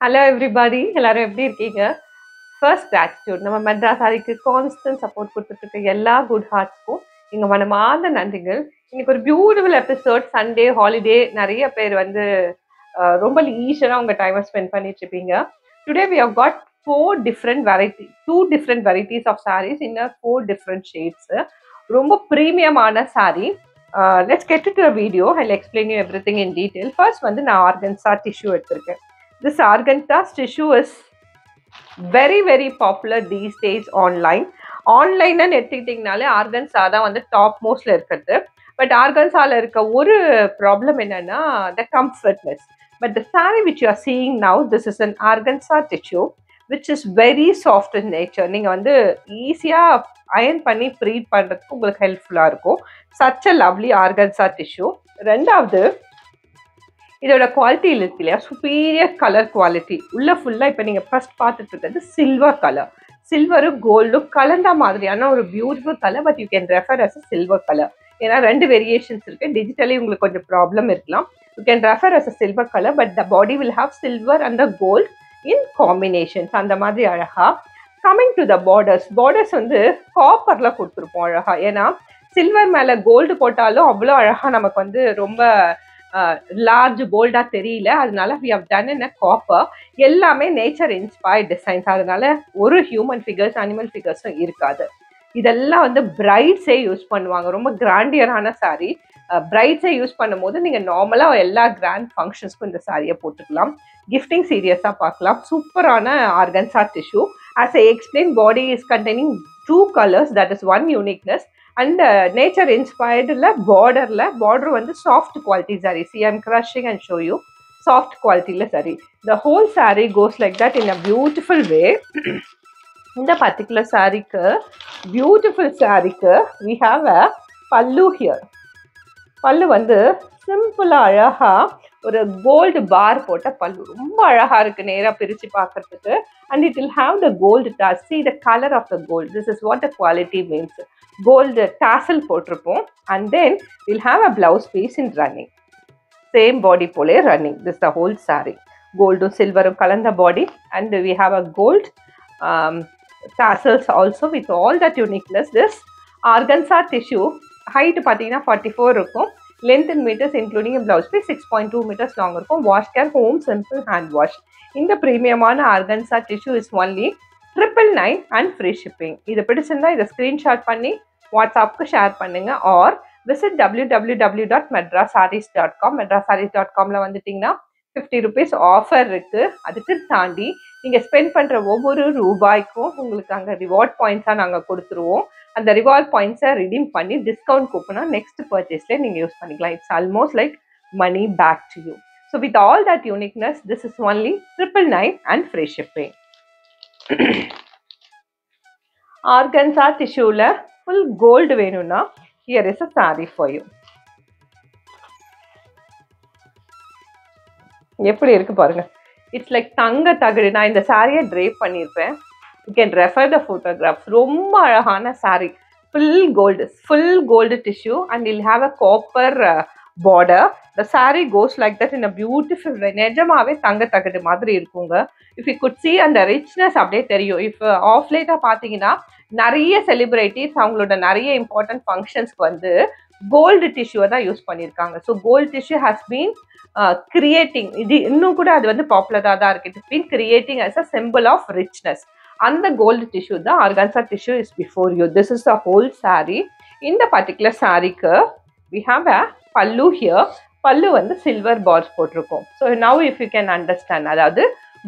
Hello everybody, எல்லாரும் எப்படி இருக்கீங்க? ஃபர்ஸ்ட் கிராட்டிடியூட் நம்ம மெட்ராஸ் சாரிக்கு கான்ஸ்டன்ட் சப்போர்ட் கொடுத்துட்டு இருக்க எல்லா குட் ஹார்ட்ஸ்க்கும் எங்கள் மனமார்ந்த நன்றிகள். இன்னைக்கு ஒரு பியூட்டிஃபுல் எபிசோட். சண்டே ஹாலிடே, நிறைய பேர் வந்து ரொம்ப லீஷராக உங்கள் டைமை ஸ்பெண்ட் பண்ணிட்டு இருப்பீங்க. Today we have got 2 different varieties of sarees in 4 different shades. ரொம்ப ப்ரீமியமான saree. Let's get into the video. I'll explain you everything in detail. First வந்து நான் ஆர்கன்சா டிஷ்யூ எடுத்திருக்கேன். This Arganta tissue is very popular these days online. Online and எடுத்துக்கிட்டிங்கனாலே organza தான் வந்து top மோஸ்ட்ல இருக்கிறது. But ஆர்கன்ஸால இருக்க ஒரு ப்ராப்ளம் என்னன்னா the comfortness. But the saree which you are seeing now, this is an organza tissue which is very soft in nature. நீங்கள் வந்து ஈஸியாக அயன் பண்ணி ப்ரீட் பண்ணுறதுக்கு உங்களுக்கு ஹெல்ப்ஃபுல்லாக இருக்கும். such a lovely organza tissue. ரெண்டாவது இதோட குவாலிட்டி இருக்கு இல்லையா, சுப்பீரியர் கலர் குவாலிட்டி. உள்ள ஃபுல்லாக இப்போ நீங்கள் ஃபர்ஸ்ட் பார்த்துட்டு இருக்கிறது சில்வர் கலர். சில்வரும் கோல்டும் கலந்த மாதிரியான ஒரு beautiful colour. But you can refer as a silver colour. ஏன்னா 2 வேரியேஷன்ஸ் இருக்கு. டிஜிட்டலி உங்களுக்கு கொஞ்சம் ப்ராப்ளம் இருக்கலாம். You can refer as a silver colour, but the body will have silver and the gold in combinations. அந்த மாதிரி அழகா. Coming to the borders வந்து காப்பர்ல கொடுத்துருப்போம் அழகா. ஏன்னா சில்வர் மேலே கோல்டு போட்டாலும் அவ்வளோ அழகா நமக்கு வந்து ரொம்ப லார்ஜ் போல்டா தெரியல. அதனால we have done in a copper. எல்லாமே நேச்சர் இன்ஸ்பயர்ட் டிசைன்ஸ். அதனால ஒரு ஹியூமன் ஃபிகர்ஸ் அனிமல் ஃபிகர்ஸும் இருக்காது. இதெல்லாம் வந்து பிரைட்ஸே யூஸ் பண்ணுவாங்க. ரொம்ப கிராண்டியரான சாரீ. பிரைட்ஸே யூஸ் பண்ணும்போது நீங்கள் நார்மலாக எல்லா கிராண்ட் ஃபங்க்ஷன்ஸ்க்கும் இந்த சாரியை போட்டுக்கலாம். கிஃப்டிங் சீரியஸாக பார்க்கலாம். சூப்பரான organza tissue. As I explain, body is containing 2 colors. that is one uniqueness. And nature inspired border வந்து soft quality saree. See, I'm crushing and show you soft quality saree. The whole saree goes like that in a beautiful way. இந்த particular saree-க்கு beautiful saree-க்கு we have a pallu here. Pallu வந்து சிம்பிளா அழகா ஒரு gold பார் போட்ட பல்லு. ரொம்ப அழகா இருக்கு நேரா பிரிச்சு பார்க்கறதுக்கு. and it will have the gold tassel. See the color of the gold. This is what the quality means. Gold tassel போட்டிருப்போம். and then we'll have a blouse piece in running. Same body pole running. This is the whole saree. Goldum silverum kalanda body, and we have a gold tassels also with all that uniqueness. This organza tissue height பார்த்தீங்கன்னா 44 இருக்கும். length in meters including a blouse piece 6.2 meters long இருக்கும். wash care home simple hand wash. இந்த பிரீமியமான organza tissue is only 999 and free shipping. இது பிடிச்சிருந்தா இதை screenshot பண்ணி வாட்ஸ்அப்புக்கு ஷேர் பண்ணுங்க. Or visit www.madrasarees.com. madrasarees.comல வந்துட்டீங்கன்னா 50 rupees ஆஃபர் இருக்கு. அதுக்கு தாண்டி நீங்கள் ஸ்பெண்ட் பண்ணுற ஒவ்வொரு ரூபாய்க்கும் உங்களுக்கு அங்கே ரிவார்ட் பாயிண்ட்ஸாக நாங்கள் கொடுத்துருவோம். அந்த ரிவார்ட் பாயிண்ட்ஸை ரிடீம் பண்ணி டிஸ்கவுண்ட் கூப்பனாக நெக்ஸ்ட் பர்ச்சேஸ்லேயே நீங்கள் யூஸ் பண்ணிக்கலாம். It's almost like money back to you. So with all that uniqueness, this is only 999 and free shipping. Organza tissue la full gold venuna, here is a saree for you. எப்படி இருக்கு பாருங்க. It's like தங்க தகடு. நான் இந்த சாரியை drape பண்ணியிருப்பேன். You can refer the photographs. ரொம்ப அழகான sorry. full gold tissue and you'll have a copper border. The saree goes like that in a beautiful way. நிஜமாவே தங்க தகடு மாதிரி இருக்குங்க. if you could see அந்த richness அப்படியே தெரியும். if off late பார்த்தீங்கன்னா நிறைய செலிபிரிட்டிஸ் அவங்களோட நிறைய இம்பார்ட்டன்ட் ஃபங்க்ஷன்ஸ்க்கு வந்து கோல்டு டிஷ்யூவை தான் யூஸ் பண்ணியிருக்காங்க. So gold tissue has been creating. இது இன்னும் கூட அது வந்து பாப்புலராக தான் இருக்கு. It's been creating as a simple of richness. அந்த கோல்டு டிஷ்யூ தான் organza tissue is before you. This is the whole sari. இந்த பர்டிகுலர் சாரீக்கு we have a pallu here. Pallu வந்து சில்வர் பார்ஸ் போட்டிருக்கோம். So now if you can understand, அதாவது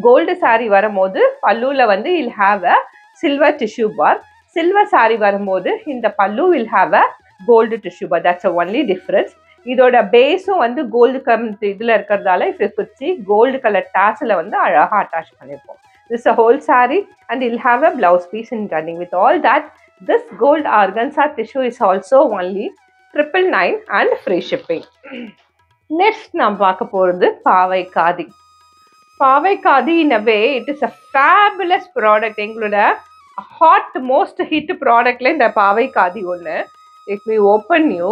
gold sari வரும்போது பல்லுல வந்து will have a silver tissue bar. Silver sari வரும்போது இந்த pallu will have a gold tissue bar. That's a only difference. இதோட பேஸும் வந்து கோல்டு இதில் இருக்கிறதால if you could see gold colour tassel வந்து அழகாக அட்டாச் பண்ணியிருப்போம். This a whole sari and will have a blouse piece in running. With all that this gold organza tissue is also only 999 and free shipping. Next நாம் பார்க்க போகிறது Paavai Khadi. Paavai Khadi in a way it is a fabulous product. எங்களோட hot most hit ப்ராடக்ட்ல இந்த பாவை காதி ஒன்று. It me open you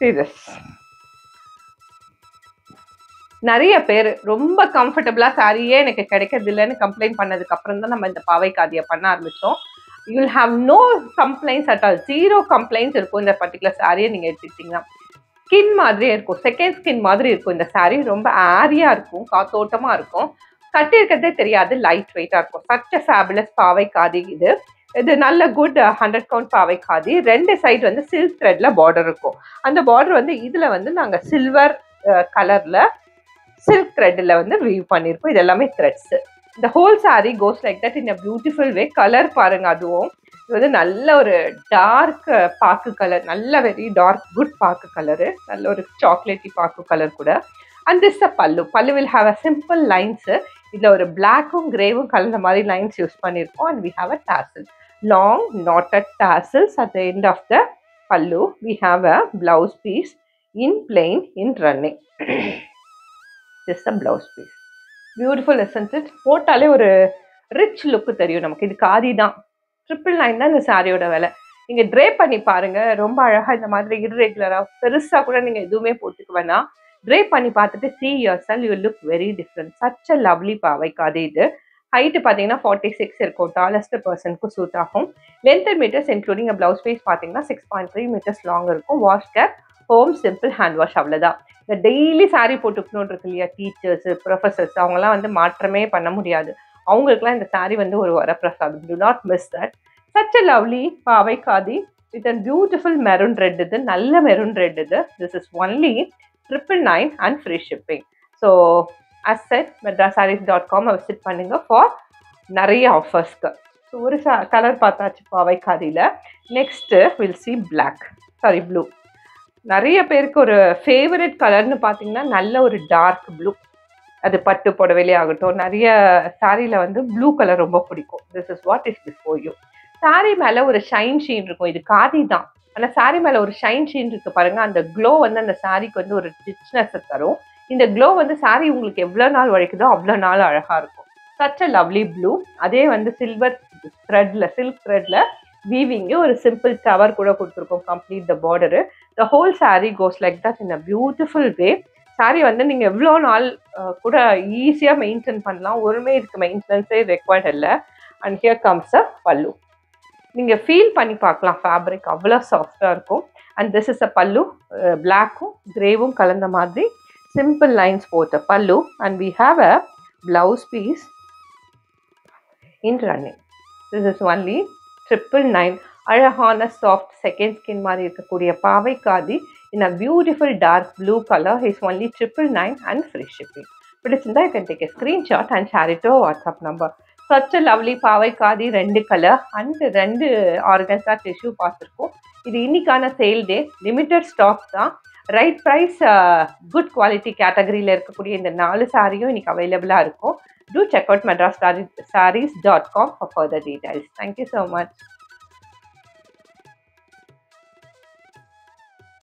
see this. நிறைய பேர் ரொம்ப கம்ஃபர்டபுளா சாரியே எனக்கு கிடைக்கிறது இல்லைன்னு கம்ப்ளைண்ட் பண்ணதுக்கு அப்புறம் தான் நம்ம இந்த பாவை காதியை பண்ண ஆரம்பிச்சோம். You will have no complaints at all, 0 complaints இருக்கும் இந்த பர்டிகுலர் சாரியை நீங்க எடுத்துக்கிட்டீங்கன்னா. ஸ்கின் மாதிரியே இருக்கும், செகண்ட் ஸ்கின் மாதிரி இருக்கும் இந்த சாரி. ரொம்ப ஆரியா இருக்கும், காத்தோட்டமா இருக்கும், கட்டி இருக்கிறதே தெரியாது, லைட் வெயிட்டா இருக்கும். சச் அ ஃபேபுலஸ் பாவை காதி இது. இது நல்ல குட் 100 கவுண்ட் பாவை காதி. 2 சைடு வந்து சில்க் த்ரெட்ல பார்டர் இருக்கும். அந்த பார்டர் வந்து இதுல வந்து நாங்க சில்வர் கலர்ல சில்க் த்ரெட்ல வந்து வீவ் பண்ணியிருக்கோம். இது எல்லாமே த்ரெட்ஸ். இந்த whole sorry cos like that in a beautiful way. Colour பாருங்க, அதுவும் இது வந்து நல்ல ஒரு டார்க் பாக்கு கலர், நல்ல வெரி டார்க் குட் பாக்கு கலரு, நல்ல ஒரு சாக்லேட்டி பாக்கு கலர் கூட. And this a pallu. Pallu will have a simple lines. இதுல ஒரு பிளாக்கும் கிரேவும் கலந்த மாதிரி லைன்ஸ் யூஸ் பண்ணியிருக்கோம். And we have a tassel, long knotted tassels at the end of the pallu. We have a blouse piece in plain in running. This is a blouse piece. Beautiful, isn't it? போட்டாலே ஒரு rich look தெரியும் நமக்கு. இது காதி தான். 999 தான் இந்த சாரியோட விலை. நீங்க ட்ரே பண்ணி பாருங்க, ரொம்ப அழகா இந்த மாதிரி இர்ரெகுலரா பெருசா கூட நீங்க எதுவுமே போட்டுக்க வேணாம். ட்ரே பண்ணி பார்த்துட்டு see yourself, you will look very different. Such a lovely பாவை காதி இது. ஹைட்டு பார்த்தீங்கன்னா 46 இருக்கும், டாலஸ்ட் பர்சனுக்கு சூட் ஆகும். Length metres including blouse piece பார்த்தீங்கன்னா 6.3 மீட்டர்ஸ் லாங் இருக்கும். Wash care, home simple hand wash, அவ்வளோதான். இந்த டெய்லி சாரி போட்டுக்கணும்னு இருக்கு இல்லையா, டீச்சர்ஸ், ப்ரொஃபஸர்ஸ், அவங்கலாம் வந்து மாற்றமே பண்ண முடியாது. அவங்களுக்குலாம் இந்த சாரி வந்து ஒரு வரப்பிரசாதம். Do not miss that. Such a lovely Paavai Khadi with a beautiful maroon red. இது நல்ல மெரூன் ரெட் இது. This is only 999 and free shipping. So as said, madrasarees.com visit பண்ணுங்க ஃபார் நிறைய ஆஃபர்ஸ்க்கு. ஸோ ஒரு கலர் பார்த்தாச்சு பாவை காதியில். Next will see black, sorry blue. நிறைய பேருக்கு ஒரு ஃபேவரட் கலர்னு பார்த்தீங்கன்னா நல்ல ஒரு டார்க் ப்ளூ. அது பட்டு புடவையிலே ஆகட்டும், நிறைய சாரியில் வந்து ப்ளூ கலர் ரொம்ப பிடிக்கும். This is what is before you. Sorry மேலே ஒரு ஷைன் ஷீன் இருக்கும். இது காதி தான், ஆனால் சாரி மேலே ஒரு ஷைன் ஷீன் இருக்கு பாருங்க. அந்த க்ளோ வந்து அந்த சாரிக்கு வந்து ஒரு ரிச்னஸ் தரும். இந்த க்ளோ வந்து சாரி உங்களுக்கு எவ்வளோ நாள் உழைக்குதோ அவ்வளோ நாள் அழகாக இருக்கும். Such a lovely blue. அதே வந்து சில்வர் த்ரெட்ல, சில்க் த்ரெட்ல வீவிங்கு ஒரு சிம்பிள் டவர் கூட கொடுத்துருக்கோம். Complete the border. The whole sorry cos like that in a beautiful way. Sorry வந்து நீங்கள் எவ்வளோ நாள் கூட ஈஸியாக மெயின்டைன் பண்ணலாம். ஒருமே இதுக்கு மெயின்டெனன்ஸே ரெக்வயர்ட் இல்லை. அண்ட் ஹியர் கம்ஸ் அ பல்லு. நீங்கள் ஃபீல் பண்ணி பார்க்கலாம், ஃபேப்ரிக் அவ்வளோ சாஃப்டாக இருக்கும். அண்ட் திஸ் இஸ் அ பல்லு. பிளாக்கும் கிரேவும் கலந்த மாதிரி simple lines for the pallu, and we have a blouse piece in running. This is only 999. அழகான சாஃப்ட் செகண்ட் ஸ்கின் மாதிரி இருக்கக்கூடிய பாவை khadi in a beautiful dark blue color is only 999 and free shipping. பிடிச்சிருந்தா you can take a screenshot and share it to our WhatsApp number. Such a lovely பாவை khadi, 2 colour and 2 organza tissue பார்த்துருக்கோம். இது இன்னைக்கான sale டே, limited stock தான். Right price, good quality கேட்டகரியில் இருக்கக்கூடிய இந்த 4 சாரியும் இன்னைக்கு அவைலபிளாக இருக்கும். Do check out madrasarees.com for further details. Thank you so much.